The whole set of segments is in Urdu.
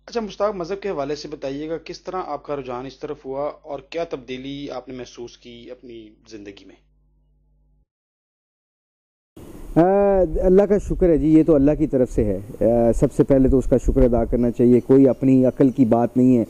اچھا مشتاق، مذہب کے حوالے سے بتائیے گا کس طرح آپ کا رجحان اس طرف ہوا اور کیا تبدیلی آپ نے محسوس کی اپنی زندگی میں؟ اللہ کا شکر ہے جی، یہ تو اللہ کی طرف سے ہے۔ سب سے پہلے تو اس کا شکر ادا کرنا چاہیے، کوئی اپنی عقل کی بات نہیں ہے۔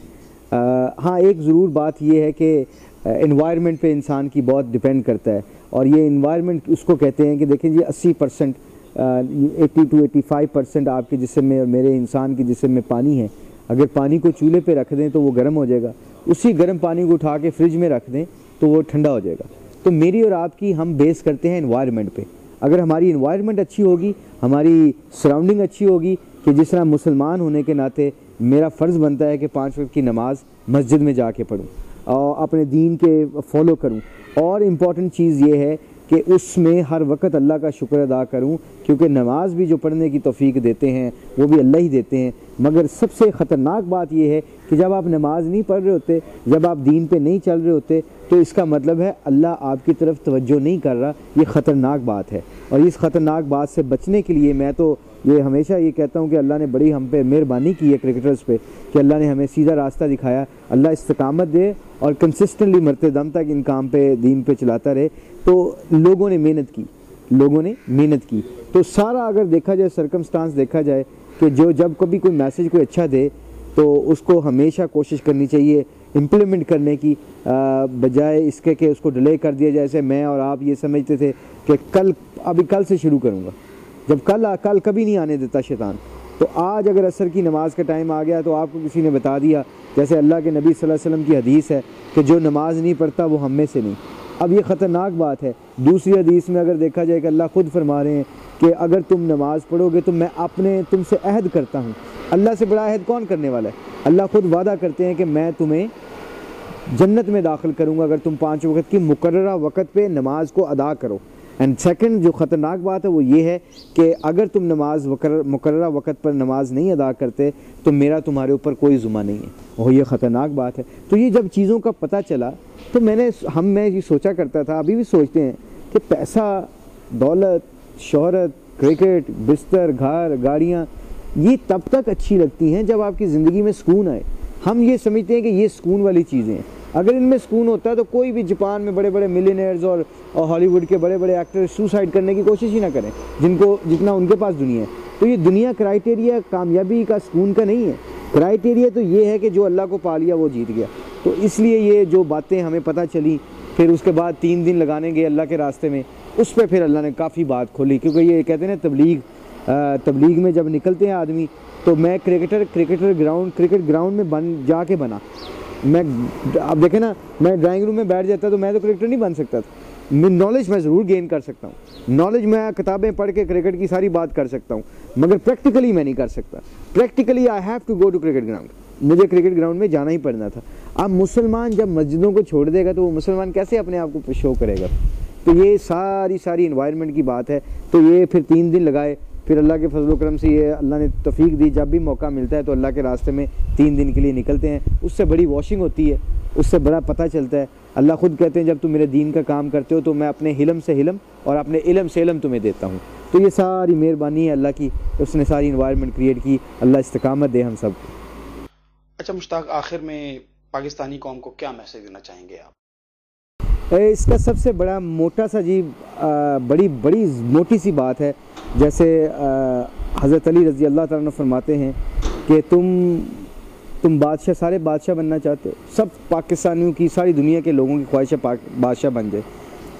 ہاں ایک ضرور بات یہ ہے کہ انوائرمنٹ پہ انسان کی بہت ڈپینڈ کرتا ہے، اور یہ انوائرمنٹ اس کو کہتے ہیں کہ دیکھیں جی 80%، 80 to 85% آپ کے جسم میں اور میرے انسان کے جسم میں پانی ہے۔ اگر پانی کو چولہے پہ رکھ دیں تو وہ گرم ہو جائے گا، اسی گرم پانی کو اٹھا کے فریج میں رکھ دیں تو وہ ٹھنڈا ہو جائے گا۔ تو میری اور آپ کی ہم بیس کرتے ہیں انوائرمنٹ پہ۔ اگر ہماری انوائرمنٹ اچھی ہوگی، ہماری سراؤنڈنگ اچھی ہوگی، کہ جس طرح مسلمان ہونے کے ناطے میرا فرض بنتا ہے کہ 5 وقت کی نماز مسجد میں جا کے پڑھوں اور اپنے دین کے فالو کروں، اور امپورٹنٹ چیز یہ ہے کہ اس میں ہر وقت اللہ کا شکر ادا کروں، کیونکہ نماز بھی جو پڑھنے کی توفیق دیتے ہیں وہ بھی اللہ ہی دیتے ہیں۔ مگر سب سے خطرناک بات یہ ہے کہ جب آپ نماز نہیں پڑھ رہے ہوتے، جب آپ دین پہ نہیں چل رہے ہوتے، تو اس کا مطلب ہے اللہ آپ کی طرف توجہ نہیں کر رہا۔ یہ خطرناک بات ہے، اور اس خطرناک بات سے بچنے کے لیے میں تو یہ ہمیشہ یہ کہتا ہوں کہ اللہ نے بڑی ہم پہ مہربانی کی ہے کرکٹرز پہ، کہ اللہ نے ہمیں سیدھا راستہ دکھایا۔ اللہ استقامت دے اور کنسسٹنٹلی مرتے دم تک ان کام پہ، دین پہ چلاتا رہے۔ تو لوگوں نے محنت کی، تو سارا اگر دیکھا جائے سرکمسٹانس دیکھا جائے کہ جب کبھی کوئی میسیج کوئی اچھا دے تو اس کو ہمیشہ کوشش کرنی چاہیے امپلیمنٹ کرنے کی، بجائے اس کے کہ اس کو ڈیلے کر دیا۔ جیسے میں اور آپ یہ سمجھتے تھے کہ کل سے شروع کروں گا، جب کل کبھی نہیں آنے دیتا شیطان۔ تو آج اگر عصر کی نماز کا ٹائم آ گیا تو آپ کو کسی نے بتا دیا، جیسے اللہ کے نبی صلی اللہ علیہ وسلم کی حدیث ہے کہ جو نماز نہیں پڑھتا وہ ہم میں سے نہیں۔ اب یہ خطرناک بات ہے۔ دوسری حدیث میں اگر دیکھا جائے کہ اللہ خود فرما رہے ہیں کہ اگر تم نماز پڑھو گے تو میں تم سے عہد کرتا ہوں۔ اللہ سے بڑا عہد کون کرنے والا ہے؟ اللہ خود وعدہ کرتے ہیں کہ میں تمہیں جنت میں داخل کروں گا اگر تم 5 وقت کی مقررہ وقت پہ نماز کو ادا کرو۔ اینڈ سیکنڈ جو خطرناک بات ہے وہ یہ ہے کہ اگر تم نماز مقررہ وقت پر نماز نہیں ادا کرتے تو میرا تمہارے اوپر کوئی ذمہ نہیں ہے، اور یہ خطرناک بات ہے۔ تو یہ جب چیزوں کا پتہ چلا تو میں یہ سوچا کرتا تھا، ابھی بھی سوچتے ہیں کہ پیسہ، دولت، شہرت، کرکٹ، بستر، گھر، گاڑیاں، یہ تب تک اچھی لگتی ہیں جب آپ کی زندگی میں سکون آئے۔ ہم یہ سمجھتے ہیں کہ یہ سکون والی چیزیں ہیں۔ اگر ان میں سکون ہوتا ہے تو کوئی بھی جاپان میں بڑے بڑے ملینئرز اور ہالی ووڈ کے بڑے بڑے ایکٹر سوسائڈ کرنے کی کوشش ہی نہ کریں، جتنا ان کے پاس دنیا ہے۔ تو یہ دنیا کرائٹیریا کامیابی کا، سکون کا نہیں ہے۔ کرائٹیریا تو یہ ہے کہ جو اللہ کو پا لیا وہ جیت گیا۔ تو اس لیے یہ جو باتیں ہمیں پتہ چلی، پھر اس کے بعد 3 دن لگانے گئے اللہ کے راستے میں، اس پہ پھر اللہ نے کافی بات کھولی، کیونکہ یہ کہتے ہیں نا تبلیغ میں جب نکلتے ہیں آدمی، تو میں کرکٹ گراؤنڈ میں جا کے بنا۔ میں اب دیکھیں نا، میں ڈرائنگ روم میں بیٹھ جاتا تو میں تو کرکٹر نہیں بن سکتا تھا۔ نالج میں ضرور گین کر سکتا ہوں، نالج میں کتابیں پڑھ کے کرکٹ کی ساری بات کر سکتا ہوں، مگر پریکٹیکلی میں نہیں کر سکتا۔ Practically I have to go to cricket ground, مجھے کرکٹ گراؤنڈ میں جانا ہی پڑنا تھا۔ اب مسلمان جب مسجدوں کو چھوڑ دے گا تو وہ مسلمان کیسے اپنے آپ کو شو کرے گا؟ تو یہ ساری انوائرمنٹ کی بات ہے۔ تو یہ پھر 3 دن لگائے، پھر اللہ کے فضل و کرم سے یہ اللہ نے توفیق دی، جب بھی موقع ملتا ہے تو اللہ کے راستے میں 3 دن کے لیے نکلتے ہیں۔ اس سے بڑی واشنگ ہوتی ہے، اس سے بڑا پتہ چلتا ہے۔ اللہ خود کہتے ہیں جب تم میرے دین کا کام کرتے ہو تو میں اپنے علم سے علم اور اپنے علم سے علم تمہیں دیتا ہوں۔ تو یہ ساری مہربانی ہے اللہ کی، اس نے ساری انوائرمنٹ کریٹ کی۔ اللہ استقامت دے ہم سب کو۔ اچھا مشتاق، آخر میں پاکستانی قوم کو کیا میسج دینا چاہیں گے آپ؟ اس کا سب سے بڑا موٹا سا بڑی موٹی سی بات ہے، جیسے حضرت علی رضی اللہ تعالیٰ عنہ فرماتے ہیں کہ تم سارے بادشاہ بننا چاہتے ہو، سب پاکستانیوں کی، ساری دنیا کے لوگوں کی خواہش ہے بادشاہ بن جائے۔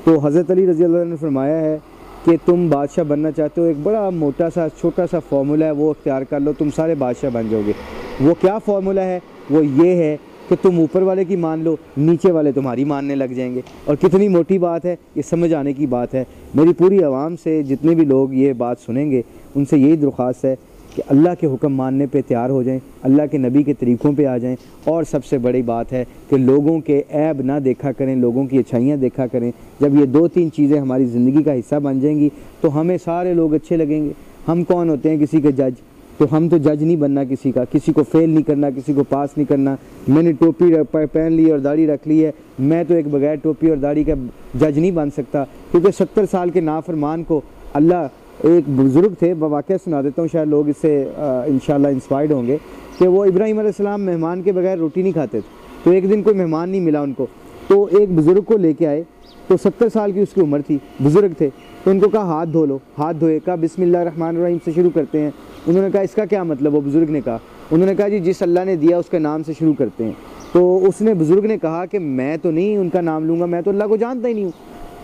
تو حضرت علی رضی اللہ عنہ نے فرمایا ہے کہ تم بادشاہ بننا چاہتے ہو، ایک بڑا موٹا سا چھوٹا سا فارمولہ ہے، وہ اختیار کر لو، تم سارے بادشاہ بن جاؤ گے۔ وہ کیا فارمولہ ہے؟ وہ یہ ہے کہ تم اوپر والے کی مان لو، نیچے والے تمہاری ماننے لگ جائیں گے۔ اور کتنی موٹی بات ہے، یہ سمجھ آنے کی بات ہے۔ میری پوری عوام سے، جتنے بھی لوگ یہ بات سنیں گے، ان سے یہی درخواست ہے کہ اللہ کے حکم ماننے پہ تیار ہو جائیں، اللہ کے نبی کے طریقوں پہ آ جائیں، اور سب سے بڑی بات ہے کہ لوگوں کے عیب نہ دیکھا کریں، لوگوں کی اچھائیاں دیکھا کریں۔ جب یہ 2-3 چیزیں ہماری زندگی کا حصہ بن جائیں گی تو ہمیں سارے لوگ اچھے لگیں گے۔ ہم کون ہوتے ہیں کسی کے جج؟ تو ہم تو جج نہیں بننا کسی کا، کسی کو فیل نہیں کرنا، کسی کو پاس نہیں کرنا۔ میں نے ٹوپی پہن لی اور داڑھی رکھ لی ہے، میں تو ایک بغیر ٹوپی اور داڑھی کا جج نہیں بن سکتا، کیونکہ 70 سال کے نافرمان کو اللہ، ایک بزرگ تھے، واقعہ سنا دیتا ہوں، شاید لوگ اس سے انشاءاللہ انسپائرڈ ہوں گے کہ وہ ابراہیم علیہ السلام مہمان کے بغیر روٹی نہیں کھاتے تھے. تو ایک دن کوئی مہمان نہیں ملا ان کو, تو ایک بزرگ کو لے کے آئے, تو 70 سال کی اس کی عمر تھی, بزرگ تھے. تو ان کو کہا ہاتھ دھو لو, ہاتھ دھوئے, کہا بسم اللہ الرحمن الرحیم سے شروع کرتے ہیں. انہوں نے کہا اس کا کیا مطلب؟ وہ بزرگ نے کہا, انہوں نے کہا جی جس اللہ نے دیا اس کے نام سے شروع کرتے ہیں. تو اس نے بزرگ نے کہا کہ میں تو نہیں ان کا نام لوں گا, میں تو اللہ کو جانتا ہی نہیں ہوں.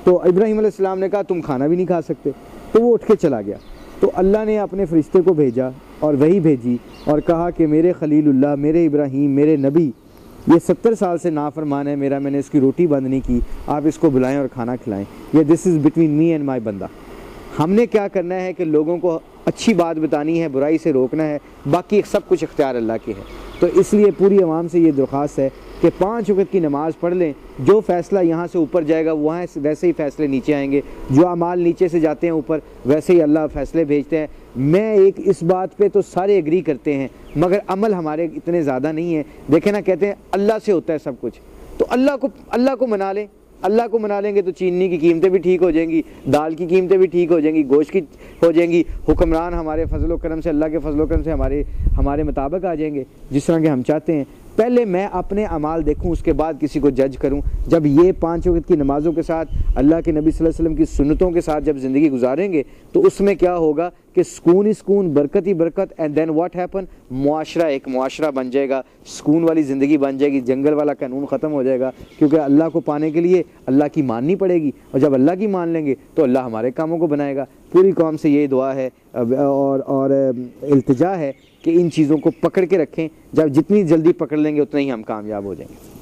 تو ابراہیم علیہ السلام نے کہا تم کھانا بھی نہیں کھا سکتے. تو وہ اٹھ کے چلا گیا. تو اللہ نے اپنے فرشتے کو بھیجا اور وہی بھیجی اور کہا کہ میرے خلیل اللہ, میرے ابراہیم, میرے نبی یہ 70 سال سے نافرمان ہے میرا, میں نے اس کی روٹی بند نہیں کی, آپ اس کو بلائیں اور کھانا کھلائیں. یہ دس is between me and my بندہ. ہم نے کیا کرنا ہے کہ لوگوں کو اچھی بات بتانی ہے, برائی سے روکنا ہے, باقی سب کچھ اختیار اللہ کے ہے. تو اس لیے پوری عوام سے یہ درخواست ہے کہ 5 وقت کی نماز پڑھ لیں. جو فیصلہ یہاں سے اوپر جائے گا وہاں ویسے ہی فیصلے نیچے آئیں گے, جو اعمال نیچے سے جاتے ہیں اوپر ویسے ہی اللہ فیصلے بھیجتے ہیں. میں اس بات پہ تو سارے ایگری کرتے ہیں, مگر عمل ہمارے اتنے زیادہ نہیں ہیں. دیکھیں نا, کہتے ہیں اللہ سے ہوتا ہے سب کچھ, تو اللہ کو منا لیں. اللہ کو منا لیں گے تو چینی کی قیمتیں بھی ٹھیک ہو جائیں گی, دال کی قیمتیں بھی ٹھیک ہو جائیں گی, گوشت کی ہو جائیں گی. حکمران ہمارے فضل و کرم سے, اللہ کے فضل و کرم سے ہمارے مطابق آ جائیں گے جس طرح کے ہم چاہتے ہیں. پہلے میں اپنے اعمال دیکھوں, اس کے بعد کسی کو جج کروں. جب یہ 5 وقت کی نمازوں کے ساتھ, اللہ کے نبی صلی اللہ علیہ وسلم کی سنتوں کے ساتھ جب زندگی گزاریں گے تو اس میں کیا ہوگا کہ سکون ہی سکون, برکت ہی برکت. اینڈ دین واٹ ہیپن, معاشرہ ایک معاشرہ بن جائے گا, سکون والی زندگی بن جائے گی, جنگل والا قانون ختم ہو جائے گا. کیونکہ اللہ کو پانے کے لیے اللہ کی ماننی پڑے گی, اور جب اللہ کی مان لیں گے تو اللہ ہمارے کاموں کو بنائے گا. پوری قوم سے یہ دعا ہے اور التجا ہے کہ ان چیزوں کو پکڑ کے رکھیں. جب جتنی جلدی پکڑ لیں گے اتنا ہی ہم کامیاب ہو جائیں گے.